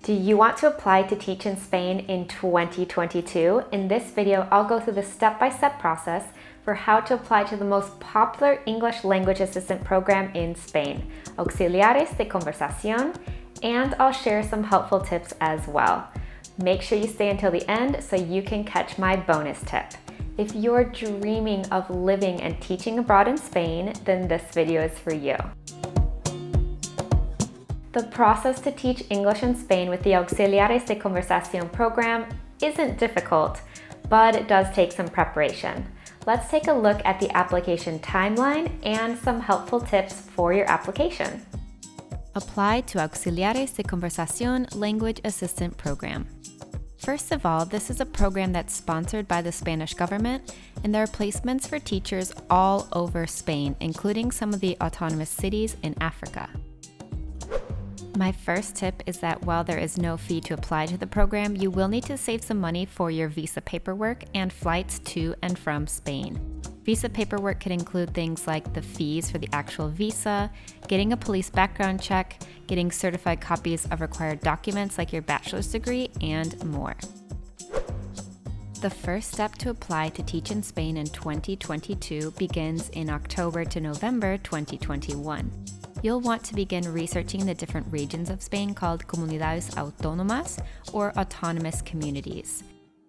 Do you want to apply to teach in Spain in 2022? In this video, I'll go through the step-by-step process for how to apply to the most popular English language assistant program in Spain, Auxiliares de Conversacion, and I'll share some helpful tips as well. Make sure you stay until the end so you can catch my bonus tip. If you're dreaming of living and teaching abroad in Spain, then this video is for you. The process to teach English in Spain with the Auxiliares de Conversacion program isn't difficult, but it does take some preparation. Let's take a look at the application timeline and some helpful tips for your application. Apply to Auxiliares de Conversacion Language Assistant Program. First of all, this is a program that's sponsored by the Spanish government, and there are placements for teachers all over Spain, including some of the autonomous cities in Africa. My first tip is that while there is no fee to apply to the program, you will need to save some money for your visa paperwork and flights to and from Spain. Visa paperwork can include things like the fees for the actual visa, getting a police background check, getting certified copies of required documents like your bachelor's degree, and more. The first step to apply to teach in Spain in 2022 begins in October to November 2021. You'll want to begin researching the different regions of Spain called Comunidades Autónomas, or autonomous communities.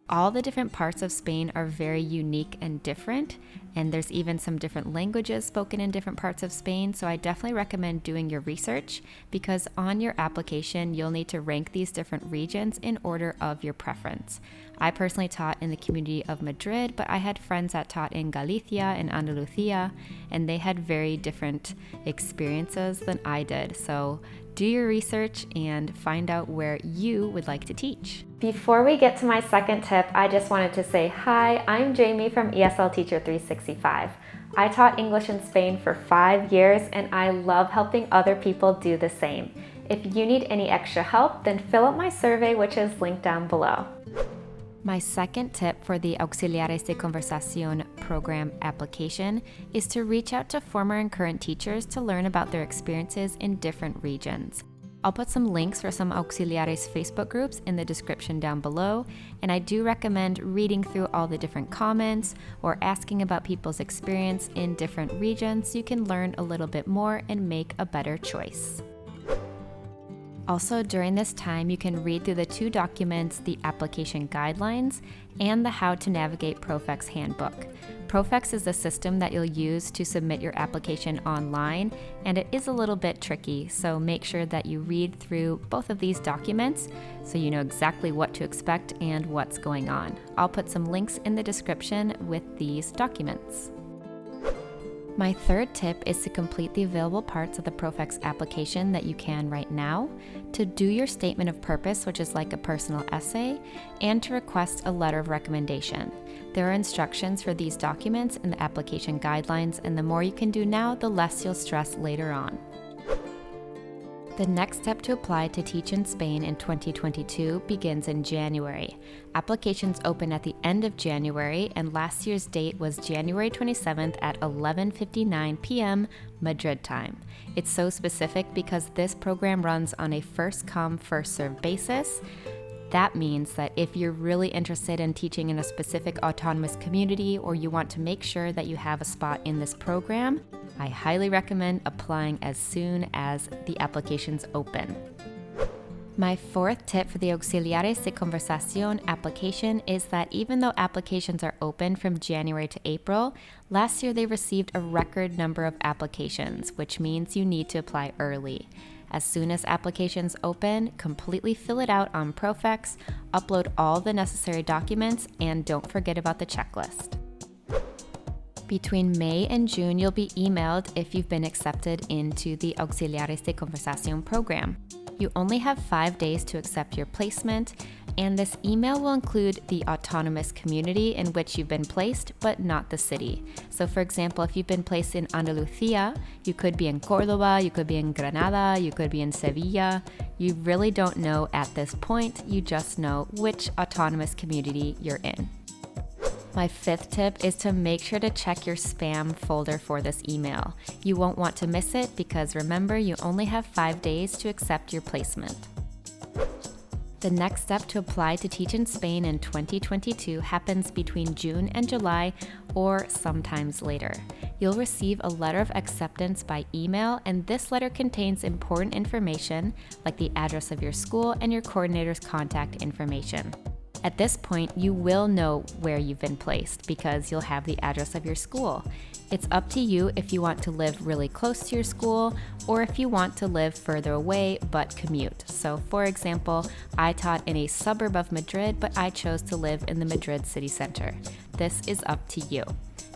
All the different parts of Spain are very unique and different, and there's even some different languages spoken in different parts of Spain, so I definitely recommend doing your research because on your application you'll need to rank these different regions in order of your preference. I personally taught in the community of Madrid, but I had friends that taught in Galicia and Andalusia, and they had very different experiences than I did. So do your research and find out where you would like to teach. Before we get to my second tip, I just wanted to say hi, I'm Jamie from ESL Teacher 365. I taught English in Spain for 5 years and I love helping other people do the same. If you need any extra help, then fill out my survey, which is linked down below. My second tip for the Auxiliares de Conversacion program application is to reach out to former and current teachers to learn about their experiences in different regions. I'll put some links for some Auxiliares Facebook groups in the description down below, and I do recommend reading through all the different comments or asking about people's experience in different regions so you can learn a little bit more and make a better choice. Also, during this time, you can read through the 2 documents, the application guidelines and the How to Navigate Profex handbook. Profex is the system that you'll use to submit your application online, and it is a little bit tricky, so make sure that you read through both of these documents so you know exactly what to expect and what's going on. I'll put some links in the description with these documents. My third tip is to complete the available parts of the Profex application that you can right now, to do your statement of purpose, which is like a personal essay, and to request a letter of recommendation. There are instructions for these documents in the application guidelines, and the more you can do now, the less you'll stress later on. The next step to apply to teach in Spain in 2022 begins in January. Applications open at the end of January, and last year's date was January 27th at 11:59 p.m. Madrid time. It's so specific because this program runs on a first-come, first-served basis. That means that if you're really interested in teaching in a specific autonomous community or you want to make sure that you have a spot in this program, I highly recommend applying as soon as the applications open. My fourth tip for the Auxiliares de Conversacion application is that even though applications are open from January to April, last year they received a record number of applications, which means you need to apply early. As soon as applications open, completely fill it out on Profex, upload all the necessary documents, and don't forget about the checklist. Between May and June, you'll be emailed if you've been accepted into the Auxiliares de Conversacion program. You only have 5 days to accept your placement, and this email will include the autonomous community in which you've been placed, but not the city. So for example, if you've been placed in Andalusia, you could be in Córdoba, you could be in Granada, you could be in Sevilla. You really don't know at this point, you just know which autonomous community you're in. My fifth tip is to make sure to check your spam folder for this email. You won't want to miss it because remember, you only have 5 days to accept your placement. The next step to apply to teach in Spain in 2022 happens between June and July or sometimes later. You'll receive a letter of acceptance by email, and this letter contains important information like the address of your school and your coordinator's contact information. At this point, you will know where you've been placed because you'll have the address of your school. It's up to you if you want to live really close to your school or if you want to live further away but commute. So for example, I taught in a suburb of Madrid, but I chose to live in the Madrid city center. This is up to you.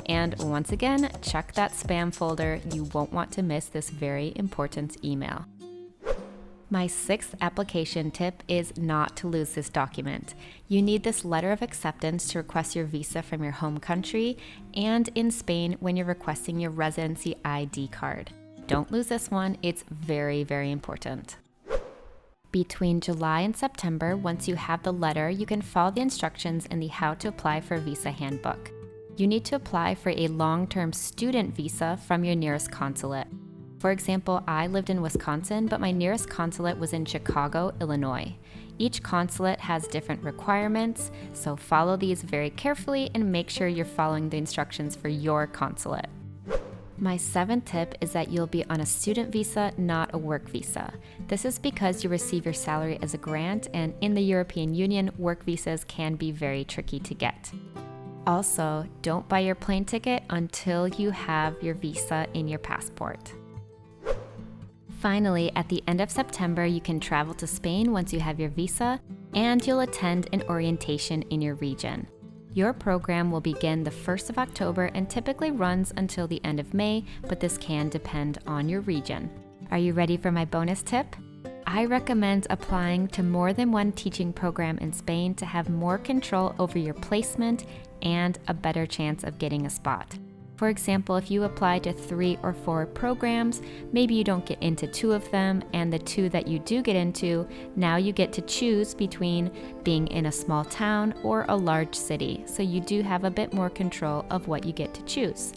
And once again, check that spam folder. You won't want to miss this very important email. My sixth application tip is not to lose this document. You need this letter of acceptance to request your visa from your home country and in Spain when you're requesting your residency ID card. Don't lose this one, it's very, very important. Between July and September, once you have the letter, you can follow the instructions in the How to Apply for a Visa handbook. You need to apply for a long-term student visa from your nearest consulate. For example, I lived in Wisconsin, but my nearest consulate was in Chicago, Illinois. Each consulate has different requirements, so follow these very carefully and make sure you're following the instructions for your consulate. My seventh tip is that you'll be on a student visa, not a work visa. This is because you receive your salary as a grant, and in the European Union, work visas can be very tricky to get. Also, don't buy your plane ticket until you have your visa in your passport. Finally, at the end of September, you can travel to Spain once you have your visa, and you'll attend an orientation in your region. Your program will begin the 1st of October and typically runs until the end of May, but this can depend on your region. Are you ready for my bonus tip? I recommend applying to more than one teaching program in Spain to have more control over your placement and a better chance of getting a spot. For example, if you apply to 3 or 4 programs, maybe you don't get into 2 of them, and the 2 that you do get into, now you get to choose between being in a small town or a large city, so you do have a bit more control of what you get to choose.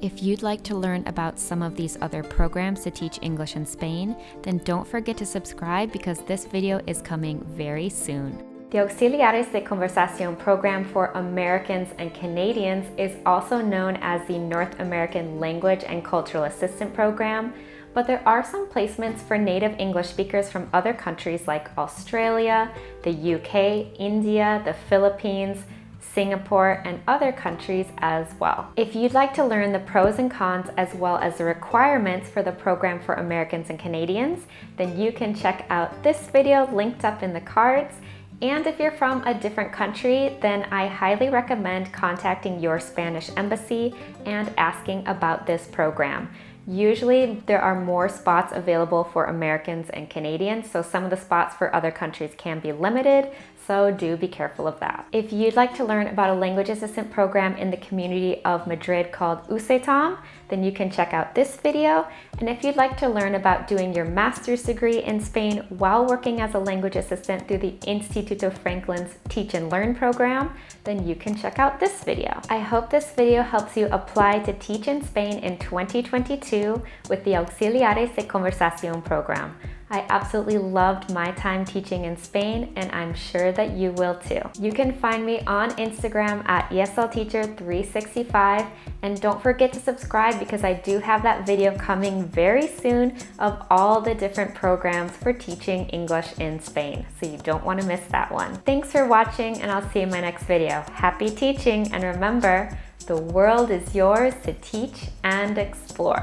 If you'd like to learn about some of these other programs to teach English in Spain, then don't forget to subscribe because this video is coming very soon. The Auxiliares de Conversacion Program for Americans and Canadians is also known as the North American Language and Cultural Assistant Program, but there are some placements for native English speakers from other countries like Australia, the UK, India, the Philippines, Singapore, and other countries as well. If you'd like to learn the pros and cons as well as the requirements for the program for Americans and Canadians, then you can check out this video linked up in the cards. And if you're from a different country, then I highly recommend contacting your Spanish embassy and asking about this program. Usually there are more spots available for Americans and Canadians, so some of the spots for other countries can be limited, so do be careful of that. If you'd like to learn about a language assistant program in the community of Madrid called USETAM, then you can check out this video. And if you'd like to learn about doing your master's degree in Spain while working as a language assistant through the Instituto Franklin's Teach and Learn program, then you can check out this video. I hope this video helps you apply to teach in Spain in 2022 with the Auxiliares de Conversacion program. I absolutely loved my time teaching in Spain, and I'm sure that you will too. You can find me on Instagram at ESLTeacher365, and don't forget to subscribe because I do have that video coming very soon of all the different programs for teaching English in Spain, so you don't want to miss that one. Thanks for watching, and I'll see you in my next video. Happy teaching, and remember, the world is yours to teach and explore.